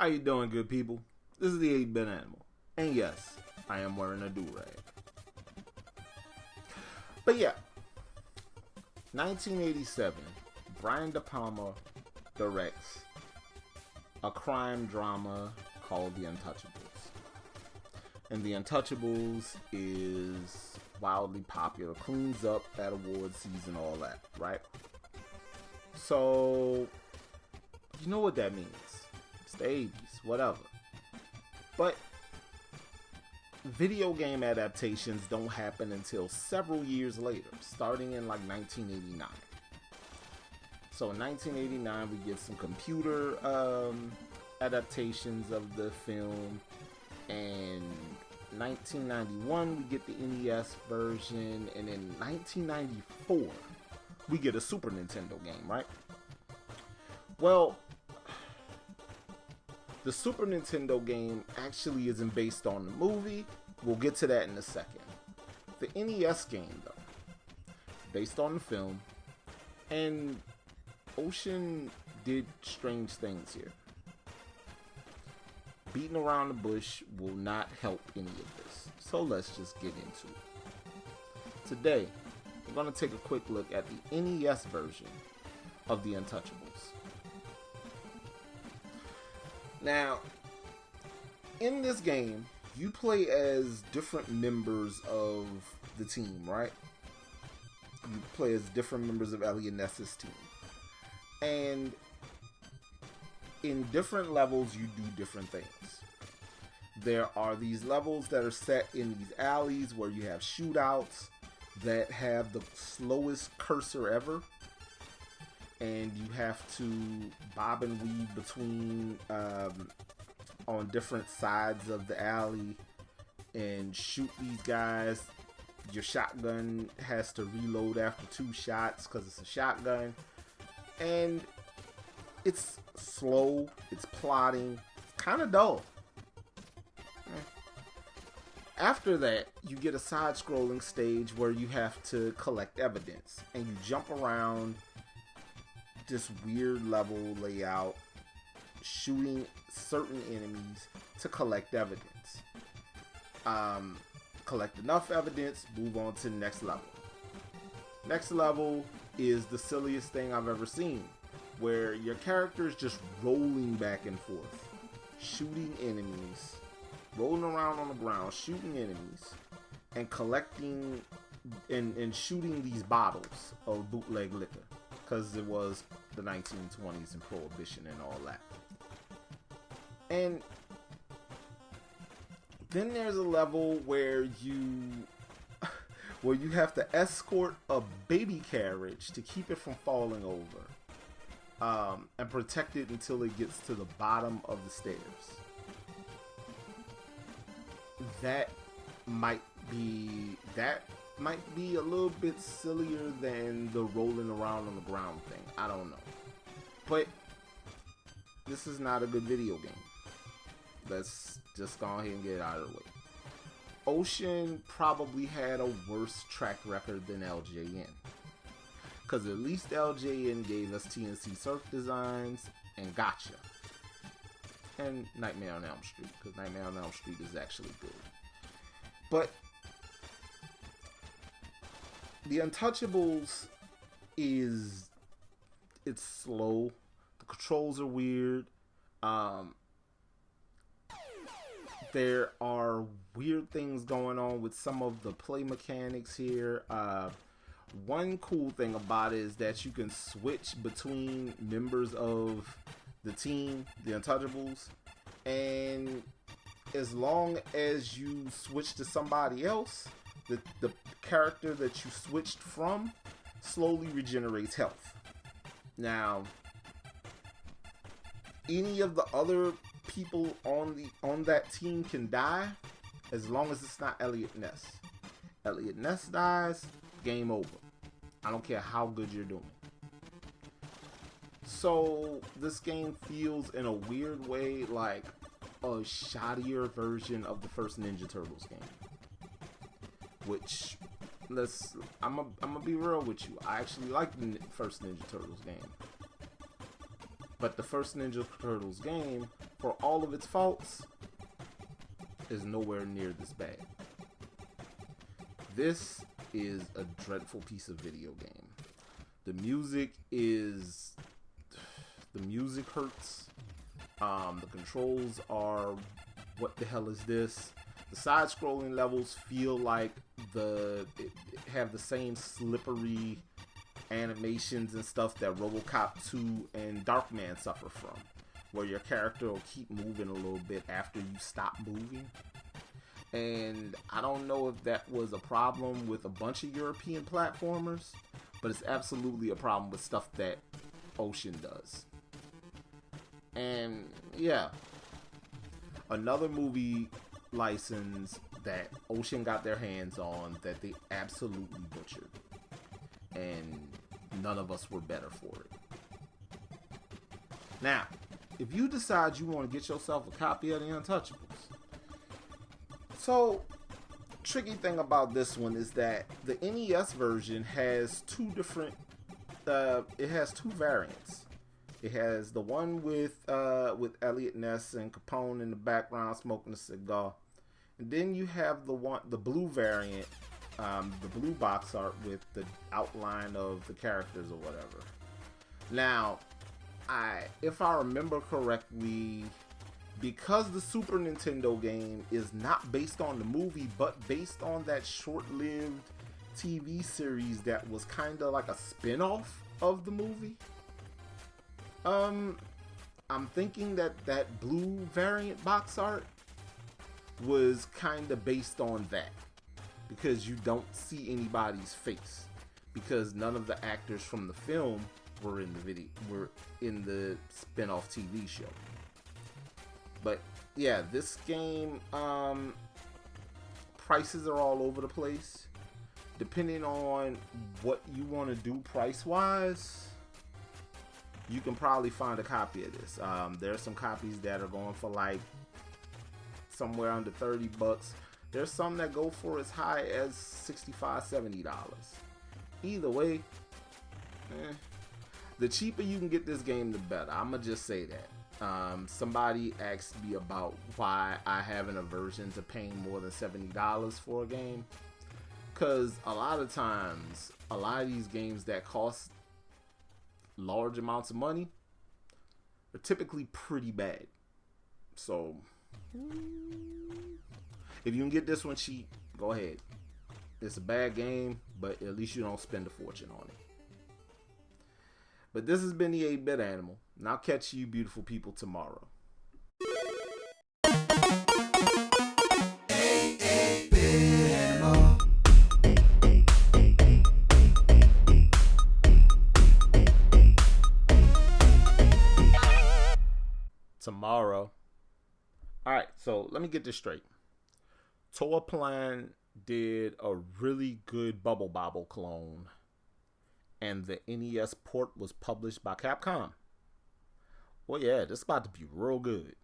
How you doing, good people? This is the 8-Bit Animal. And yes, I am wearing a do-rag. But yeah, 1987, Brian De Palma directs a crime drama called The Untouchables. And The Untouchables is wildly popular, cleans up at award season, all that, right? So, you know what that means. It's the 80s, whatever. But video game adaptations don't happen until several years later, starting in like 1989. So in 1989, we get some computer adaptations of the film. And 1991, we get the NES version. And in 1994, we get a Super Nintendo game, right? Well, the Super Nintendo game actually isn't based on the movie. We'll get to that in a second. The NES game, though, based on the film. And Ocean did strange things here. Beating around the bush will not help any of this. So let's just get into it. Today, we're going to take a quick look at the NES version of The Untouchables. Now, in this game, you play as different members of the team, right? You play as different members of Elliot Ness's team. And in different levels, you do different things. There are these levels that are set in these alleys where you have shootouts that have the slowest cursor ever. And you have to bob and weave between on different sides of the alley and shoot these guys. Your shotgun has to reload after 2 shots because it's a shotgun. And it's slow, it's plotting, kind of dull. After that, you get a side-scrolling stage where you have to collect evidence. And you jump around this weird level layout, shooting certain enemies to collect evidence. Collect enough evidence, move on to the next level. Next level is the silliest thing I've ever seen, where your character is just rolling back and forth, shooting enemies, rolling around on the ground, shooting enemies, and collecting and shooting these bottles of bootleg liquor. Because it was the 1920s and Prohibition and all that. And then there's a level where you have to escort a baby carriage to keep it from falling over. And protect it until it gets to the bottom of the stairs. That might be a little bit sillier than the rolling around on the ground thing. I don't know. But this is not a good video game. Let's just go ahead and get it out of the way. Ocean probably had a worse track record than LJN. Because at least LJN gave us TNC Surf Designs and Gotcha. And Nightmare on Elm Street. Because Nightmare on Elm Street is actually good. But The Untouchables it's slow. The controls are weird. There are weird things going on with some of the play mechanics here. One cool thing about it is that you can switch between members of the team, the Untouchables, and as long as you switch to somebody else, the character that you switched from slowly regenerates health. Now, any of the other people on that team can die as long as it's not Elliot Ness. Elliot Ness dies, game over. I don't care how good you're doing. So this game feels in a weird way like a shoddier version of the first Ninja Turtles game. Which, I'm gonna be real with you. I actually like the first Ninja Turtles game. But the first Ninja Turtles game, for all of its faults, is nowhere near this bad. This is a dreadful piece of video game. The music hurts. The controls are, what the hell is this? The side-scrolling levels feel like have the same slippery animations and stuff that RoboCop 2 and Darkman suffer from, where your character will keep moving a little bit after you stop moving. And I don't know if that was a problem with a bunch of European platformers, but it's absolutely a problem with stuff that Ocean does. And yeah, another movie license that Ocean got their hands on that they absolutely butchered, and none of us were better for it. Now, if you decide you want to get yourself a copy of the Untouchables, so tricky thing about this one is that the NES version has two variants. It has the one with Elliot Ness and Capone in the background smoking a cigar, and then you have the blue variant, the blue box art with the outline of the characters or whatever. Now, if I remember correctly, because the Super Nintendo game is not based on the movie, but based on that short-lived TV series that was kind of like a spin-off of the movie, I'm thinking that blue variant box art was kind of based on that, because you don't see anybody's face, because none of the actors from the film were in the spin-off TV show. But yeah, this game, prices are all over the place. Depending on what you want to do price-wise, you can probably find a copy of this. There are some copies that are going for like somewhere under $30. There's some that go for as high as $65-$70. Either way, the cheaper you can get this game, the better. I'ma just say that. Somebody asked me about why I have an aversion to paying more than $70 for a game, because a lot of times, a lot of these games that cost large amounts of money are typically pretty bad. So if you can get this one cheap, go ahead. It's a bad game, but at least you don't spend a fortune on it. But this has been the 8-Bit Animal, and I'll catch you beautiful people tomorrow. 8-Bit Animal. Tomorrow. Alright, so let me get this straight. Toaplan did a really good Bubble Bobble clone, and the NES port was published by Capcom. Well, yeah, this is about to be real good.